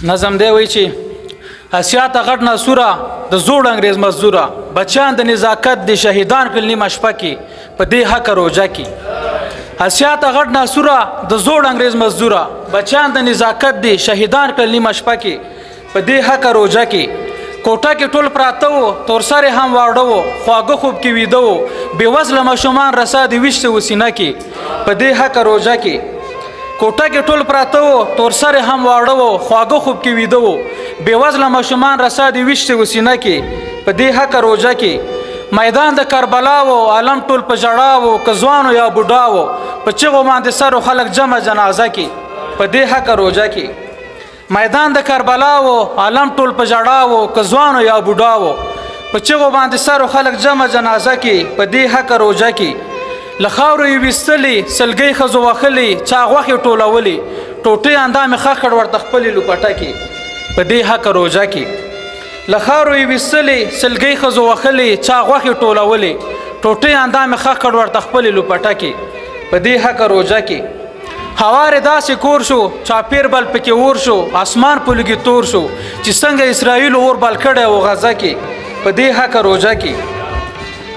نظم دی وایي چې اسیاته غټ ناسوره د زوړ انګریز مزدوره بچیان د نزاکت د شهیدان کړل نیمه شپه کې په دې حق روجه کې اسیاته غټ ناسوره د زوړ انګریز مزدوره بچیان د نزاکت د شهیدان کړل نیمه شپه کې په دې حق روجه کې کوټه کې ټول پراته وو تور سره هم واړه وو خواږه خوب کې ویده وو بېوزله ماشومان رسا د ویشته وسینه کې په دې حق روجه کې کوټه کې ټول پراته وو تور سره هم واړه وو خواږه خوب کې ویده وو بېوزله ماشومان رسا د ویشته وسینه کې په دې حق روجه کې میدان د کربلا وو عالم ټول په ژړا وو که ځوان یا بوډا وو په چغو باندې سر خلک جمع جنازه کې په دې حق روجه کې میدان د کربلا وو عالم ټول په ژړا وو که ځوان یا بوډا وو په چغو باندې سر خلک جمع جنازه کې په دې حق روجه کې له خاورو یې ویستلې سلګۍ ښځو وهلې چا غوښې ټولولې ټوټې اندامې ښخ کړ ورته خپلې لوپټه کې په دې حق روجه کې له خاورو یې ویستلې سلګۍ ښځو وهلې چا غوښې ټولولې ټوټې اندامې ښخ کړ ورته خپلې لوپټه کې په دې حق روجه کې هوار داسې کور شو چاپیر بل پکې اور شو اسمان په لږې تور شو چې څنګه اسرائیل اور بل کړی و غزه کې په دې حق روجه کې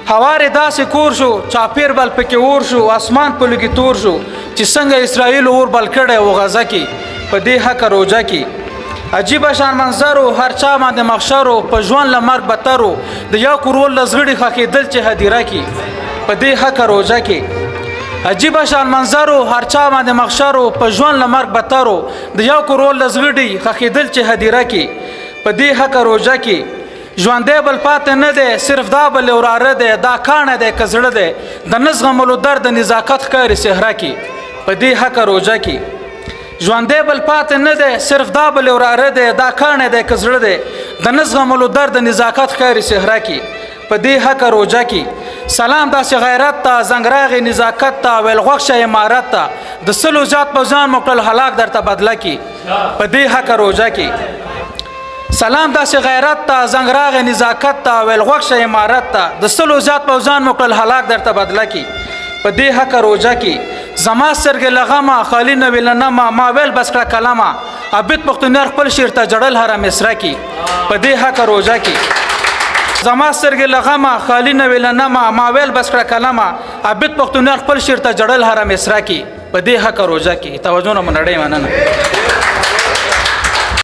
هوار داسې کور شو چاپیر بل پکې اور شو اسمان په لږې تور شو چې څنګه اسرائیل اور بل کړی و غزه کې په دې حق روجه کې عجیبه شان منظرو هر چا باندې مخشرو په ژوند له مرګ بترو د یو کورول له زغړې ښخېدل چې هدیره کې په دې حق روجه کې عجیبه شان منظرو هر چا باندې مخشرو په ژوند له مرګ بترو د یو کورول له زغړې ښخېدل چې هدیره کې په دې حق روجه کې ژوندی بل پاتې نه دی صرف دا بل وراره دی دا کاڼه دی که زړه دی د نه زغملو درد د نزاکت ښکاري صحرا کې په دې حق روجه کې ژوندی بل پاتې نه دی صرف دا بل وراره دی دا کاڼه دی که زړه دی د نه زغملو درد د نزاکت ښکاري صحرا کې په دې حق روجه کې سلام داسې غیرت ته زنګ راغی نزاکت ته ویل غوږ شه امارت ته د سلو زیات پوځیان مو کړل هلاک درته بدله کې په دې حق روجه کې سلام داسې غیرت ته زنګ راغی نزاکت ته ویل غوږ شه امارت ته د سلو زیات پوځیان مو کړل هلاک درته بدله کې په دې حق روجه کې زما سترګې له غمه خالي نه وي له نمه ما ویل بس کړه کلمه عبید پښتونیار خپل شعر ته جړل هره مصره کې په دې حق روجه کې زما سترګې له غمه خالي نه وي له نمه ما ویل بس کړه کلمه عبید پښتونیار خپل شعر ته جړل هره مصره کې په دې حق روجه کې توجه نه منډې مننه